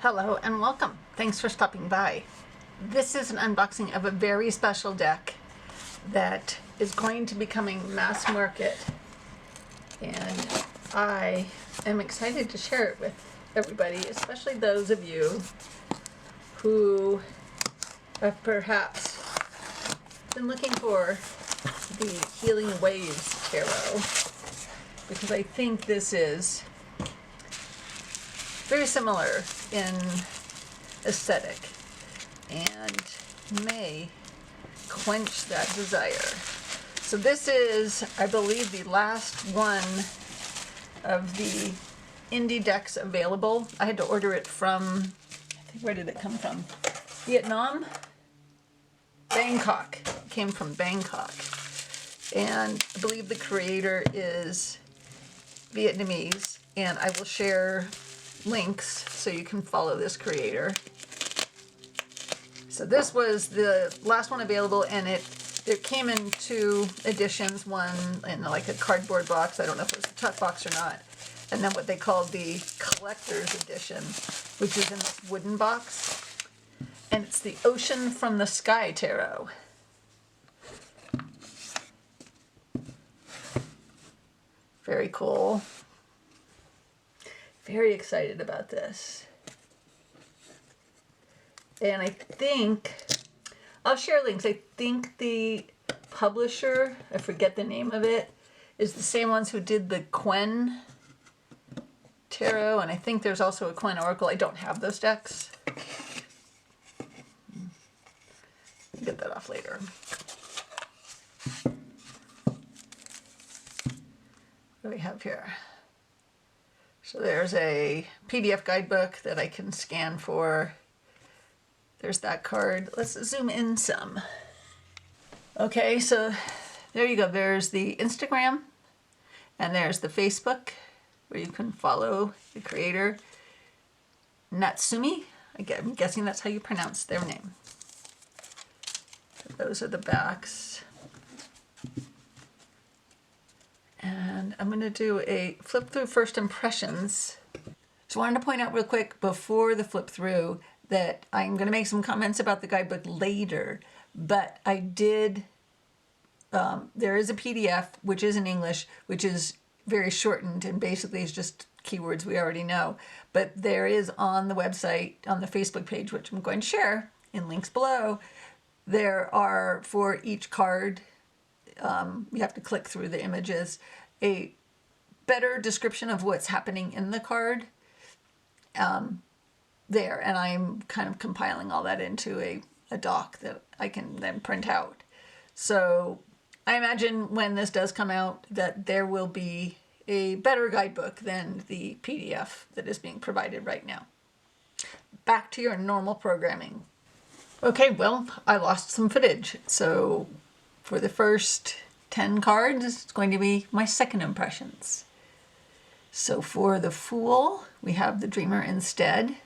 Hello and welcome. Thanks for stopping by. This is an unboxing of a very special deck that is going to be coming mass market, and I am excited to share it with everybody, especially those of you who have perhaps been looking for the Healing Waves Tarot, because I think this is very similar in aesthetic and may quench that desire. So this is, I believe, the last one of the indie decks available. I had to order it from, I think, where did it come from? Vietnam? Bangkok. It came from Bangkok. And I believe the creator is Vietnamese, and I will share links so you can follow this creator. So this was the last one available, and it came in two editions, one in like a cardboard box, I don't know if it was a tuck box or not, and then what they called the collector's edition, which is in this wooden box, and it's the Ocean from the Sky Tarot. Very cool. Very excited about this. And I think, I'll share links. I think the publisher, I forget the name of it, is the same ones who did the Quen Tarot, and I think there's also a Quen Oracle. I don't have those decks. Get that off later. What do we have here? So there's a PDF guidebook that I can scan for. There's that card. Let's zoom in some. Okay, so there you go. There's the Instagram, and there's the Facebook, where you can follow the creator, Natsumi. I'm guessing that's how you pronounce their name. So those are the backs. And I'm going to do a flip through first impressions. So I wanted to point out real quick before the flip through that I'm going to make some comments about the guidebook later, but I did, there is a PDF, which is in English, which is very shortened and basically is just keywords we already know. But there is on the website, on the Facebook page, which I'm going to share in links below, there are for each card, you have to click through the images, a better description of what's happening in the card there, and I'm kind of compiling all that into a doc that I can then print out. So I imagine when this does come out that there will be a better guidebook than the PDF that is being provided right now. Back to your normal programming. Okay, well, I lost some footage, so for the first 10 cards, it's going to be my second impressions. So for the Fool, we have the Dreamer instead.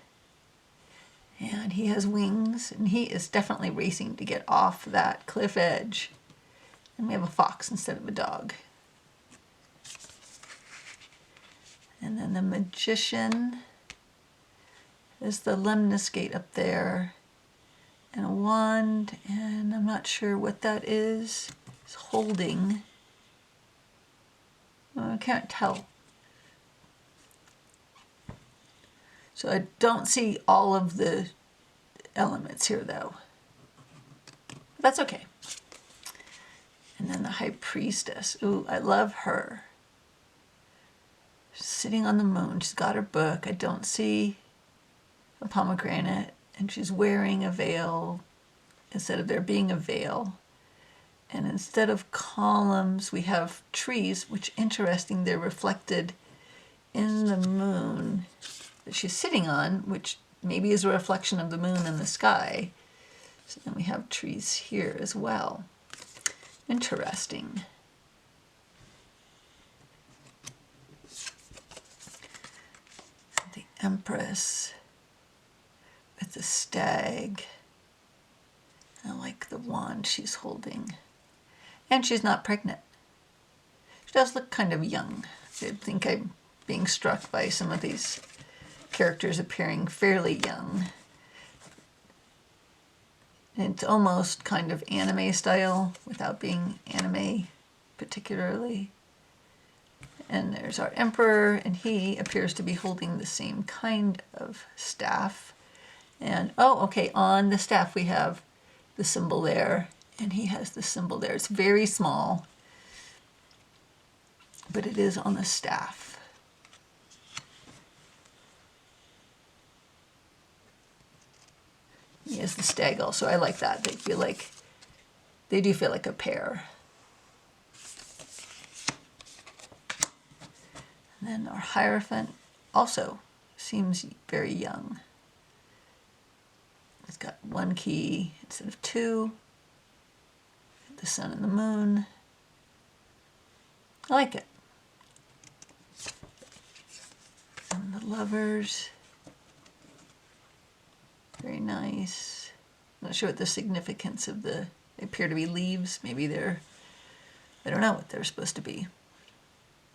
And he has wings, and he is definitely racing to get off that cliff edge. And we have a fox instead of a dog. And then the Magician is the lemniscate up there. And a wand, and I'm not sure what that is. It's holding. I can't tell. So I don't see all of the elements here, though. But that's okay. And then the High Priestess. Ooh, I love her. She's sitting on the moon. She's got her book. I don't see a pomegranate. And she's wearing a veil instead of there being a veil. And instead of columns, we have trees, which, interesting, they're reflected in the moon that she's sitting on, which maybe is a reflection of the moon in the sky. So then we have trees here as well. Interesting. The Empress with the stag. I like the wand she's holding. And she's not pregnant. She does look kind of young. I think I'm being struck by some of these characters appearing fairly young. It's almost kind of anime style without being anime particularly. And there's our emperor, and he appears to be holding the same kind of staff. And, oh, okay, on the staff we have the symbol there, and he has the symbol there. It's very small, but it is on the staff. He has the stag also. I like that. They do feel like a pair. And then our Hierophant also seems very young. It's got one key instead of two. The sun and the moon. I like it. And the lovers. Very nice. I'm not sure what the significance of they appear to be leaves. Maybe I don't know what they're supposed to be.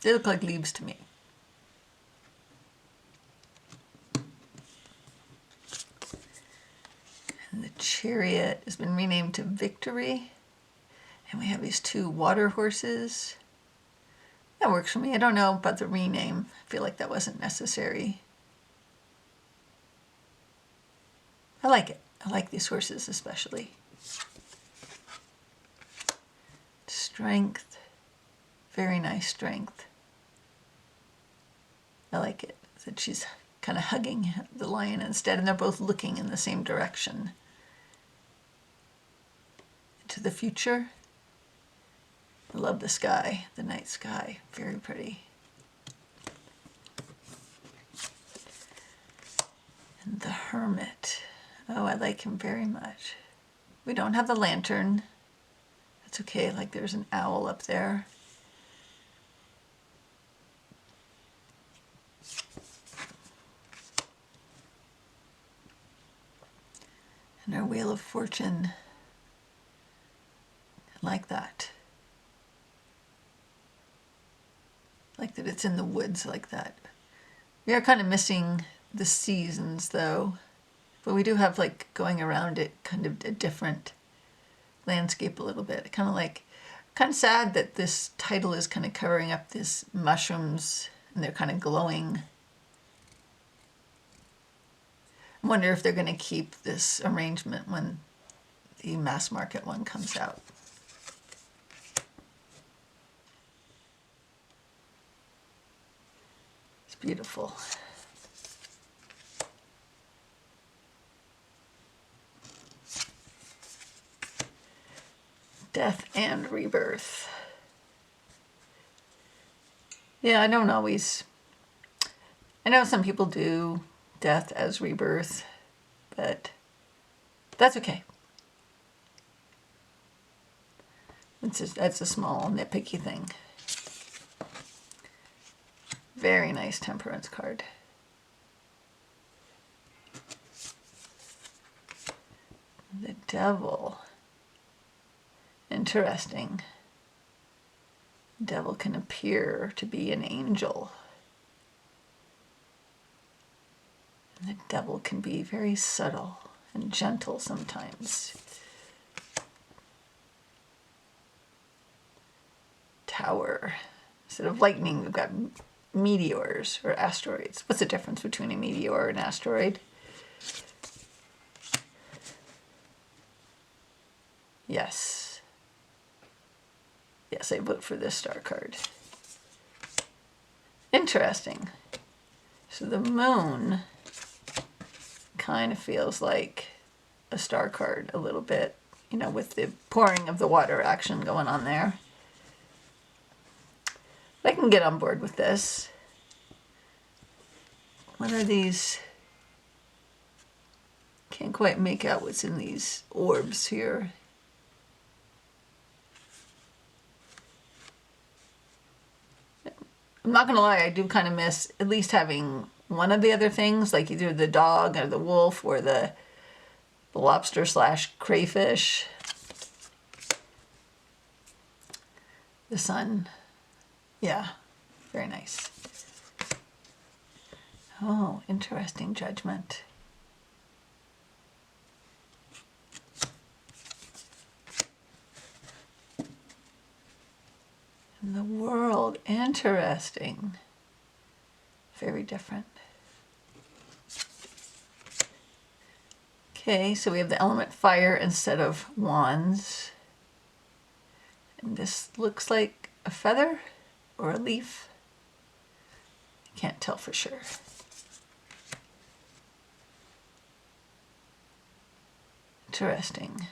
They look like leaves to me. And the chariot has been renamed to Victory. And we have these two water horses. That works for me. I don't know about the rename. I feel like that wasn't necessary. I like it. I like these horses especially. Strength. Very nice strength. I like it. That she's kind of hugging the lion instead, and they're both looking in the same direction. Into the future. I love the sky, the night sky. Very pretty. And the hermit. Oh, I like him very much. We don't have the lantern. That's okay, like there's an owl up there. And our Wheel of Fortune. I like that. I like that it's in the woods like that. We are kind of missing the seasons though. But we do have, like, going around it, kind of a different landscape a little bit. Kind of sad that this title is kind of covering up these mushrooms, and they're kind of glowing. I wonder if they're going to keep this arrangement when the mass market one comes out. It's beautiful. Death and rebirth. Yeah, I don't always... I know some people do death as rebirth, but that's okay. That's a small nitpicky thing. Very nice temperance card. The devil. Interesting. Devil can appear to be an angel. And the devil can be very subtle and gentle sometimes. Tower. Instead of lightning, we've got meteors or asteroids. What's the difference between a meteor and an asteroid? Yes. Yes, I vote for this star card. Interesting. So the moon kind of feels like a star card a little bit, you know, with the pouring of the water action going on there. I can get on board with this. What are these? Can't quite make out what's in these orbs here. I'm not gonna lie, I do kind of miss at least having one of the other things, like either the dog or the wolf or the lobster / crayfish. The sun. Yeah, very nice. Oh, interesting judgment. And the world, interesting. Very different. Okay, so we have the element fire instead of wands. And this looks like a feather or a leaf. Can't tell for sure. Interesting.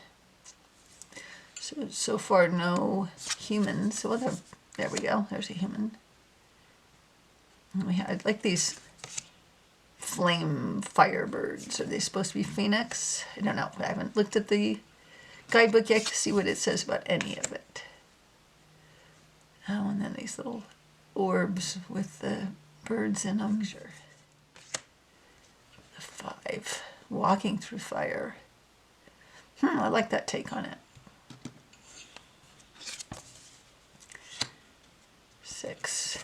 So far no humans. Well, there we go. There's a human. And we had like these flame firebirds. Are they supposed to be phoenix? I don't know. I haven't looked at the guidebook yet to see what it says about any of it. Oh, and then these little orbs with the birds in them. Sure. The 5. Walking through fire. I like that take on it. 6.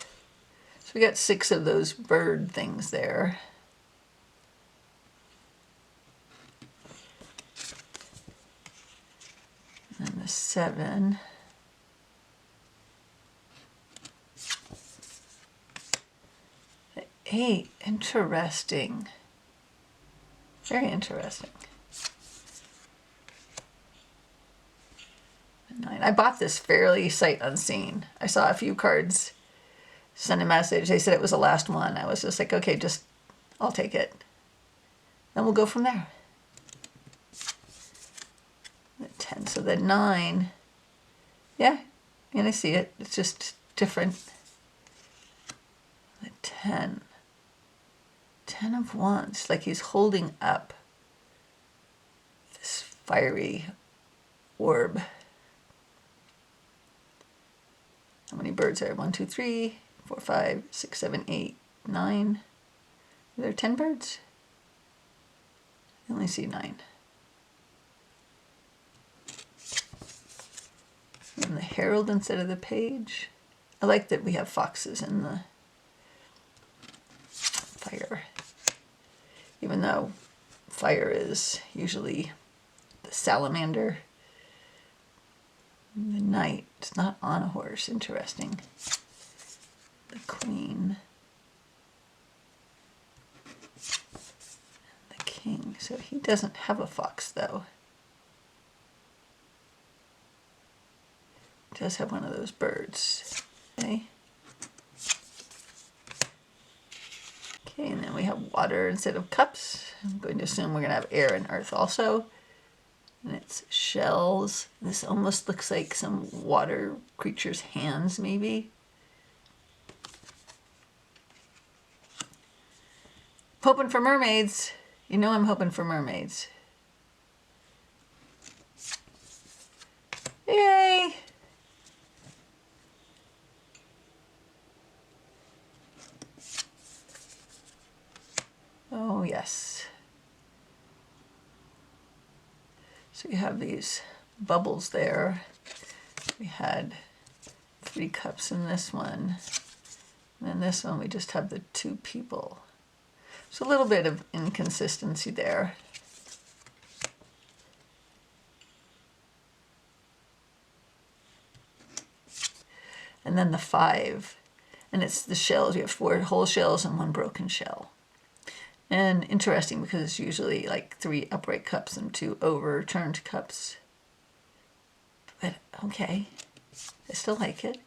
So we got 6 of those bird things there. And then the 7. The 8. Interesting. Very interesting. The 9. I bought this fairly sight unseen. I saw a few cards send a message. They said it was the last one. I was just like, okay, I'll take it. Then we'll go from there. The 10. So the 9. Yeah, and I see it. It's just different. The 10. 10 of Wands. Like he's holding up this fiery orb. How many birds are there? 1, 2, 3, 4, 5, 6, 7, 8, 9. Are there 10 birds? I only see 9. And the herald instead of the page. I like that we have foxes in the fire. Even though fire is usually the salamander. The knight is not on a horse. Interesting. The queen. The king. So he doesn't have a fox though. He does have one of those birds. Okay. Okay, and then we have water instead of cups. I'm going to assume we're going to have air and earth also. And it's shells. This almost looks like some water creature's hands, maybe. Hoping for mermaids. You know I'm hoping for mermaids. Yay! Oh, yes. So you have these bubbles there. We had 3 cups in this one. And in this one, we just have the 2 people. So a little bit of inconsistency there. And then the 5. And it's the shells. We have 4 whole shells and 1 broken shell. And interesting because it's usually like 3 upright cups and 2 overturned cups. But okay, I still like it.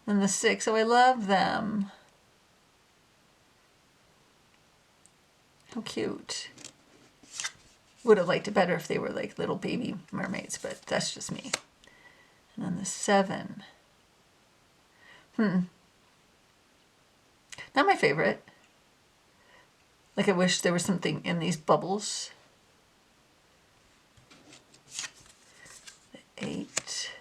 And the 6, oh, I love them. How cute. Would have liked it better if they were like little baby mermaids, but that's just me. And then the 7. Not my favorite. Like I wish there was something in these bubbles. The 8.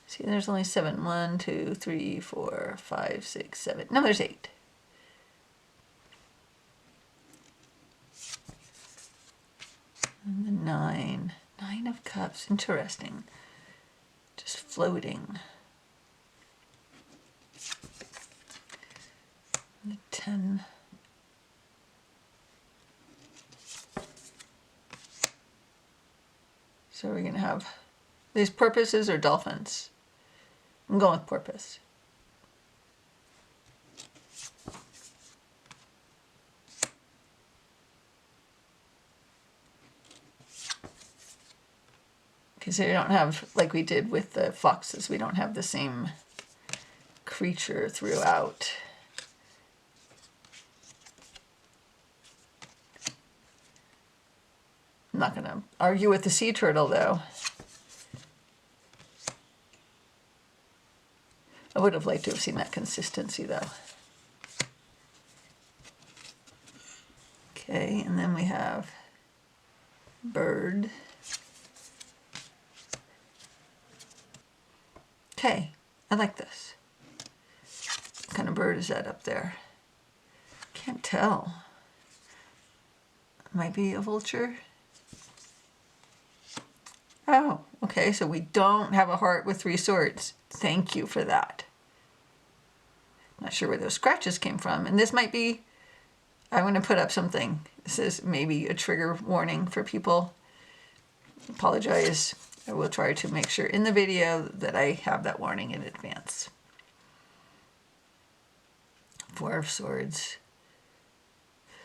See, there's only 7. 1, 2, 3, 4, 5, 6, 7. No, there's 8. And the 9. 9 of cups. Interesting. just floating. And 10. So we're going to have these porpoises or dolphins. I'm going with porpoise. Because they don't have, like we did with the foxes, we don't have the same creature throughout. I'm not going to argue with the sea turtle, though. I would have liked to have seen that consistency, though. Okay, and then we have bird. Okay, I like this. What kind of bird is that up there? Can't tell. Might be a vulture. Oh, okay, so we don't have a heart with 3 swords. Thank you for that. Not sure where those scratches came from. And this might be, I'm going to put up something. This is maybe a trigger warning for people. Apologize. I will try to make sure in the video that I have that warning in advance. 4 of swords.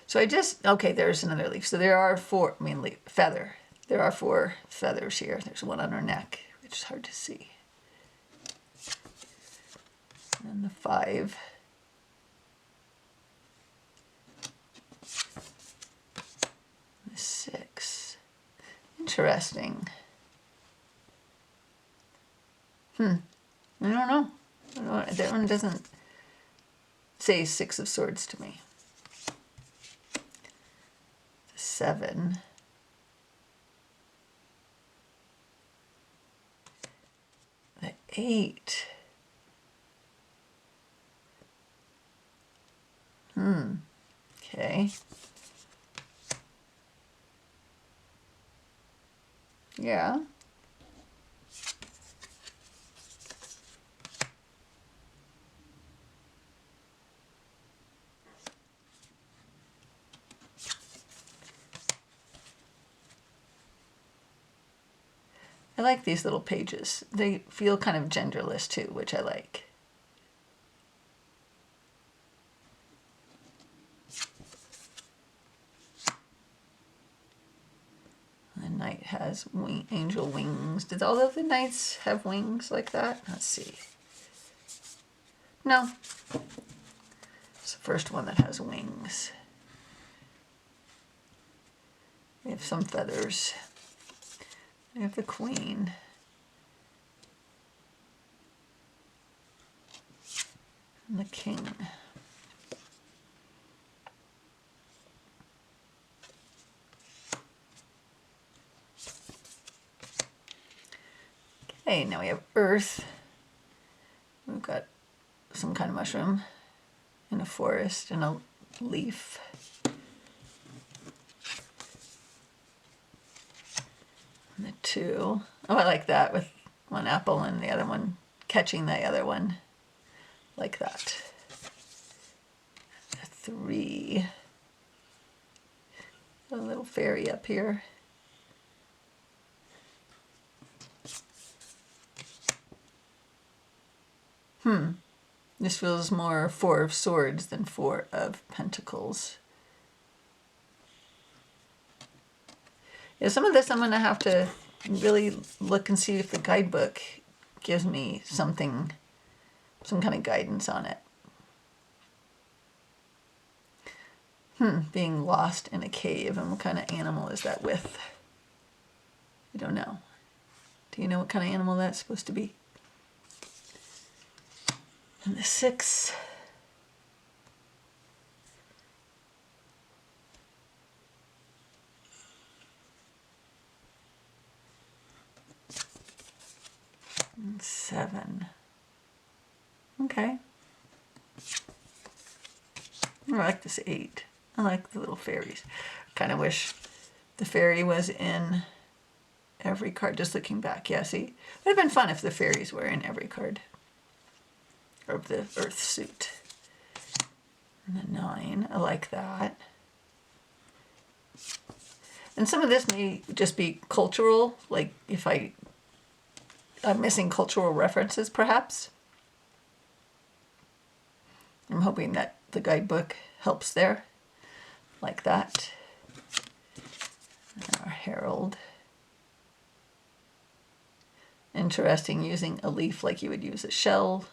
So I just, okay, there's another leaf. So there are 4, feather. There are 4 feathers here. There's one on her neck, which is hard to see. And the 5. The 6. Interesting. I don't know. That one doesn't say 6 of swords to me. The 7. The 8. Okay. Yeah. I like these little pages. They feel kind of genderless too, which I like. The knight has angel wings. Did all of the knights have wings like that? Let's see. No. It's the first one that has wings. We have some feathers. We have the queen. And the king. Okay, now we have earth. We've got some kind of mushroom in a forest and a leaf. And the 2. Oh, I like that with one apple and the other one catching the other one. Like that. The 3. A little fairy up here. This feels more 4 of swords than 4 of pentacles. Yeah, some of this I'm going to have to really look and see if the guidebook gives me something, some kind of guidance on it. Being lost in a cave, and what kind of animal is that with? I don't know. Do you know what kind of animal that's supposed to be? And the 6. And 7. Okay. I like this 8. I like the little fairies. Kind of wish the fairy was in every card, just looking back. Yeah, see, it would have been fun if the fairies were in every card. Or the earth suit. And the 9, I like that. And some of this may just be cultural, like if I'm missing cultural references perhaps. I'm hoping that the guidebook helps there, like that. And our herald. Interesting, using a leaf like you would use a shell.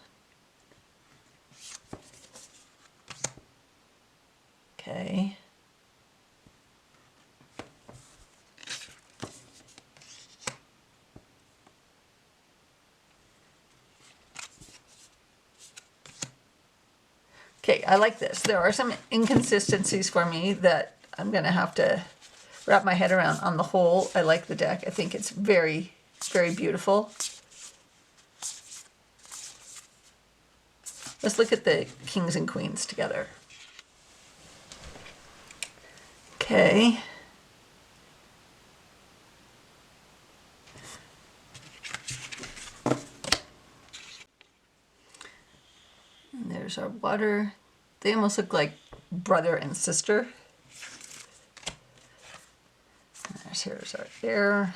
Okay. Okay, I like this. There are some inconsistencies for me that I'm going to have to wrap my head around. On the whole, I like the deck. I think it's very, very beautiful. Let's look at the kings and queens together. Okay. And there's our water. They almost look like brother and sister. And here's our air.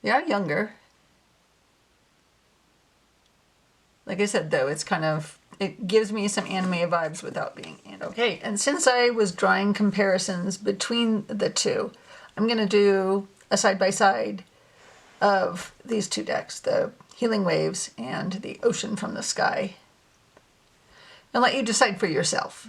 They are younger. Like I said, though, it's kind of, it gives me some anime vibes without being anime. Okay, and since I was drawing comparisons between the two, I'm going to do a side-by-side of these two decks, the Healing Waves and the Ocean from the Sky, and let you decide for yourself.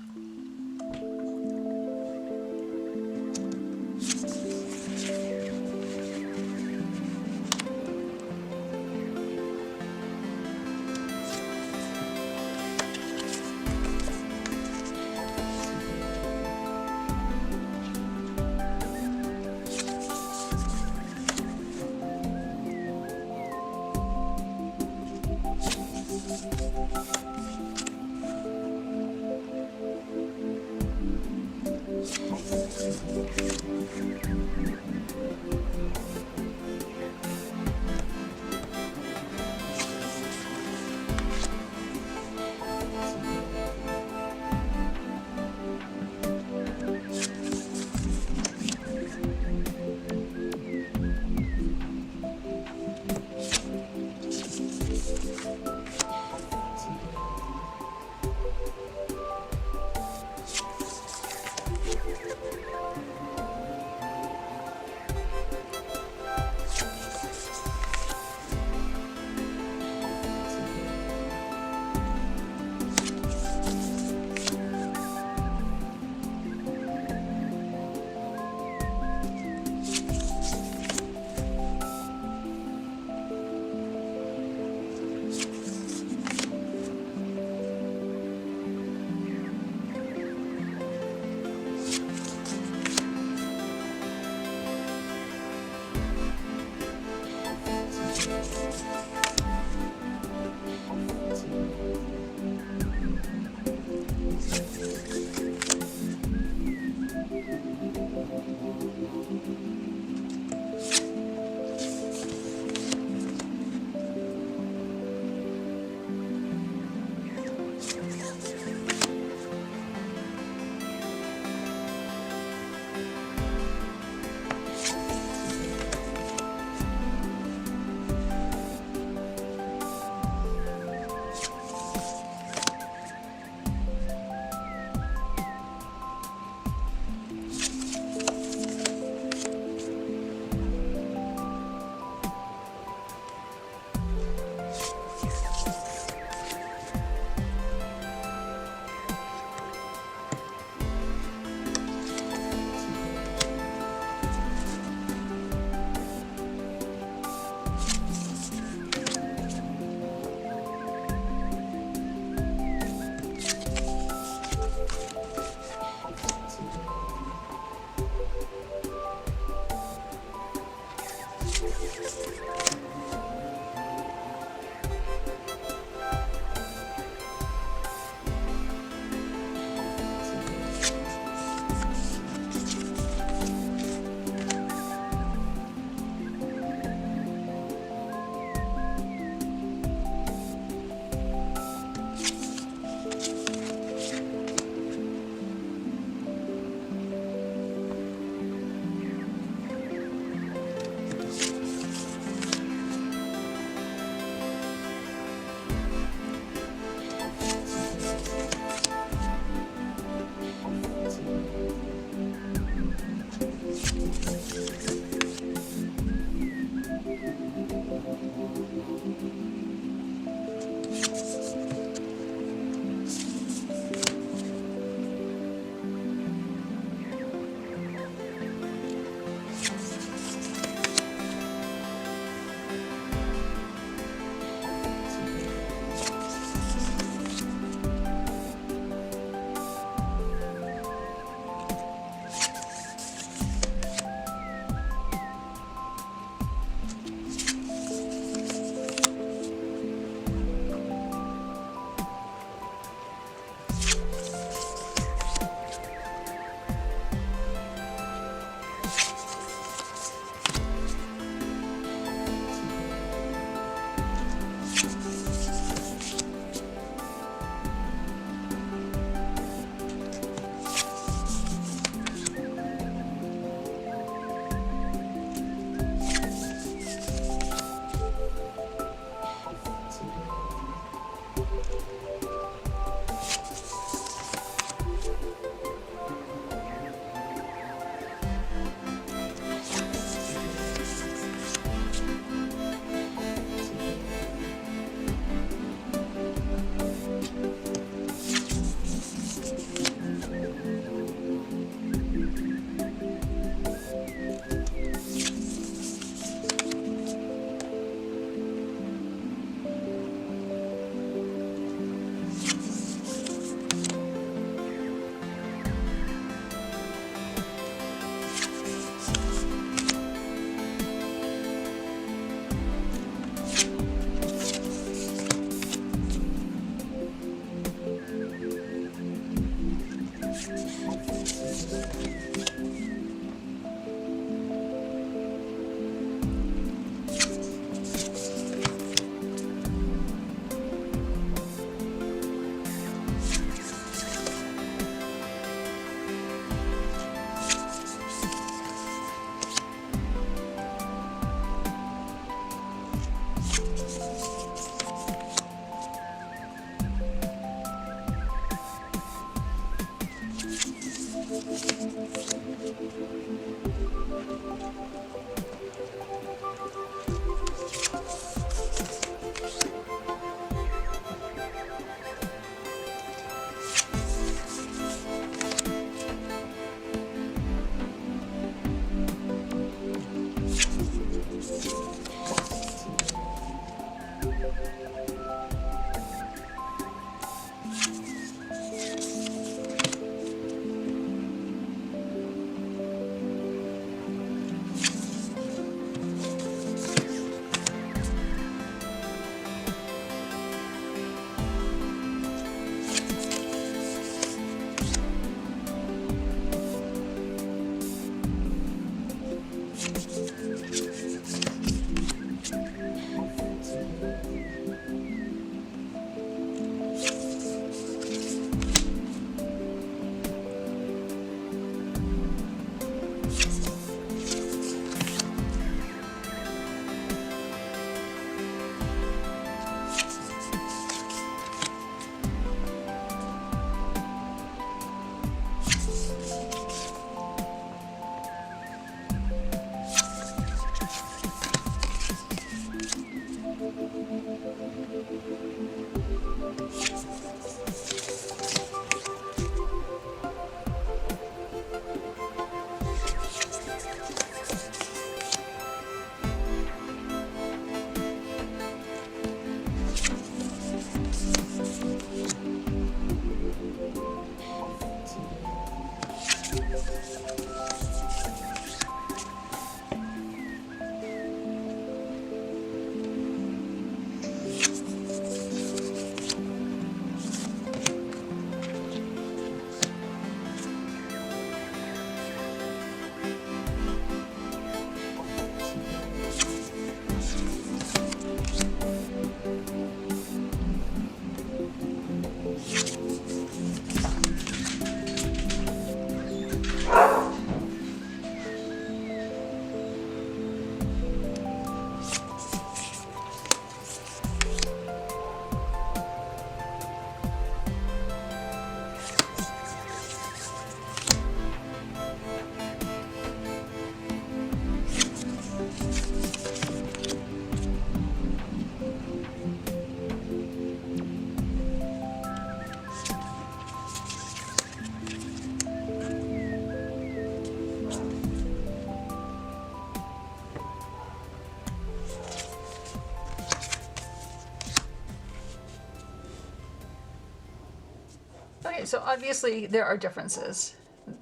Okay, so obviously there are differences.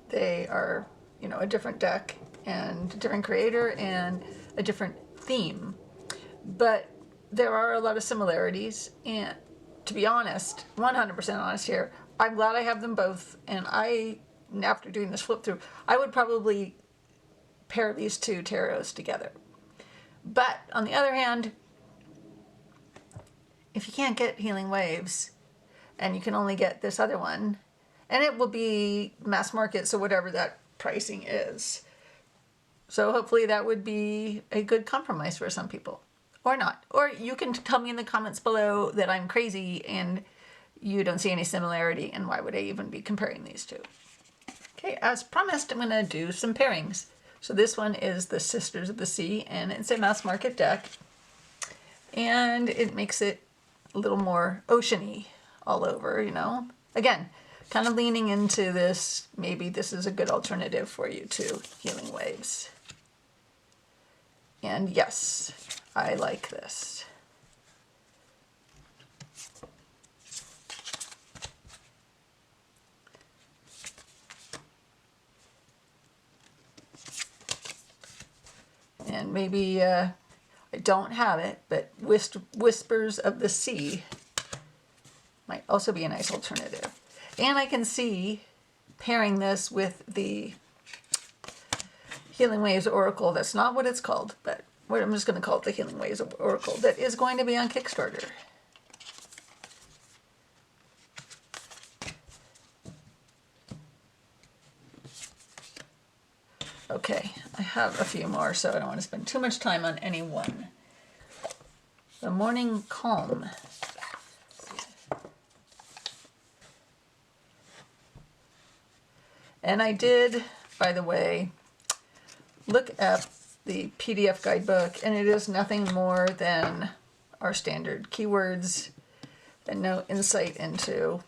They are, you know, a different deck and a different creator and a different theme. But there are a lot of similarities, and to be honest, 100% honest here, I'm glad I have them both, and after doing this flip through, I would probably pair these two tarots together. But on the other hand, if you can't get Healing Waves, and you can only get this other one, and it will be mass market, so whatever that pricing is. So hopefully that would be a good compromise for some people. Or not. Or you can tell me in the comments below that I'm crazy and you don't see any similarity, and why would I even be comparing these two? Okay, as promised, I'm going to do some pairings. So this one is the Sisters of the Sea, and it's a mass market deck. And it makes it a little more oceany all over, you know. Again, kind of leaning into this, maybe this is a good alternative for you to Healing Waves. And yes, I like this. And maybe I don't have it, but Whispers of the Sea might also be a nice alternative. And I can see pairing this with the Healing Waves Oracle. That's not what it's called, but I'm just going to call it the Healing Waves Oracle. That is going to be on Kickstarter. Okay, I have a few more, so I don't want to spend too much time on any one. The Morning Calm. And I did, by the way, look at the PDF guidebook, and it is nothing more than our standard keywords and no insight into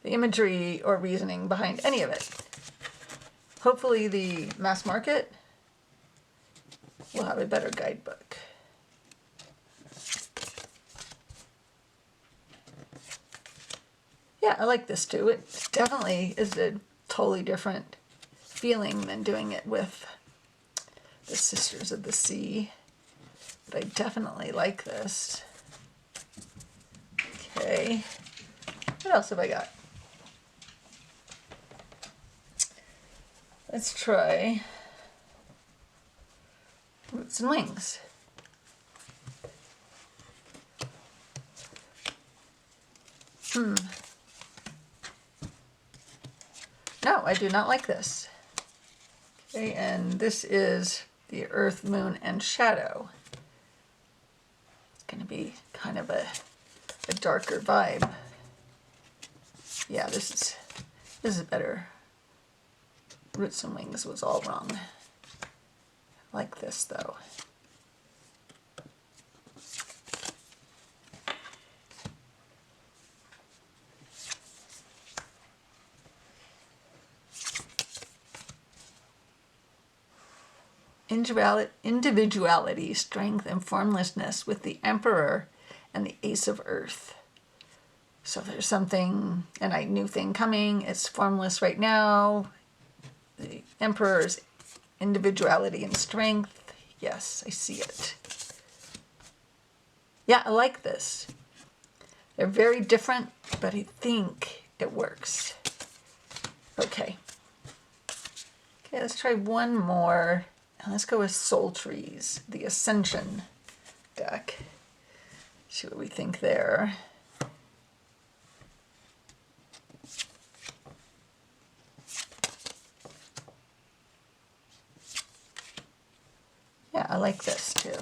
the imagery or reasoning behind any of it. Hopefully the mass market will have a better guidebook. Yeah, I like this too. It definitely is a totally different feeling than doing it with the Sisters of the Sea. But I definitely like this. Okay. What else have I got? Let's try Roots and Wings. No, I do not like this. Okay, and this is the Earth, Moon, and Shadow. It's going to be kind of a darker vibe. Yeah, this is better. Roots and Wings was all wrong. I like this though. Individuality, strength, and formlessness with the Emperor and the Ace of Earth. So there's something, a new thing coming. It's formless right now. The Emperor's individuality and strength. Yes, I see it. Yeah, I like this. They're very different, but I think it works. Okay. Okay, let's try one more. And let's go with Soul Trees, the Ascension deck. See what we think there. Yeah, I like this too.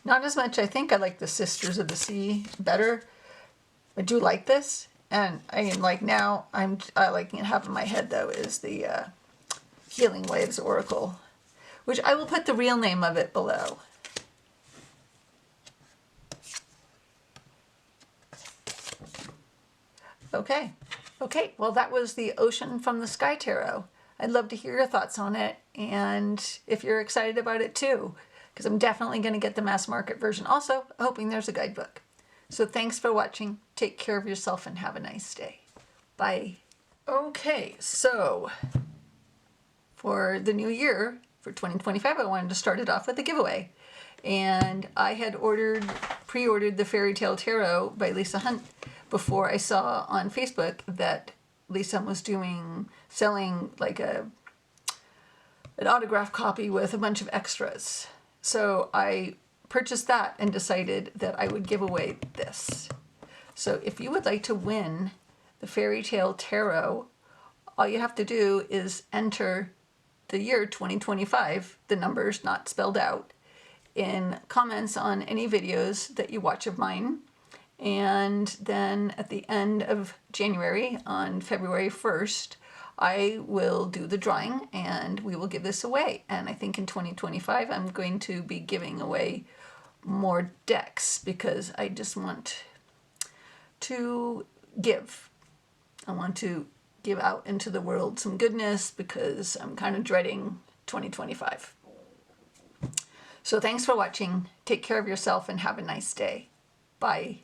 Not as much. I think I like the Sisters of the Sea better. I do like this, and I am like now. I like have in my head though is the Healing Waves Oracle, which I will put the real name of it below. Okay. Well, that was the Ocean from the Sky Tarot. I'd love to hear your thoughts on it, and if you're excited about it too, because I'm definitely going to get the mass market version also, hoping there's a guidebook. So thanks for watching. Take care of yourself and have a nice day. Bye. Okay, so for the new year, for 2025, I wanted to start it off with a giveaway. And I had pre-ordered the Fairy Tale Tarot by Lisa Hunt before I saw on Facebook that Lisa was selling like an autograph copy with a bunch of extras. So I purchased that and decided that I would give away this. So if you would like to win the Fairy Tale Tarot, all you have to do is enter the year 2025, the numbers not spelled out, in comments on any videos that you watch of mine. And then at the end of January, on February 1st, I will do the drawing and we will give this away. And I think in 2025, I'm going to be giving away more decks because I just want to give. I want to give out into the world some goodness because I'm kind of dreading 2025. So thanks for watching. Take care of yourself and have a nice day. Bye.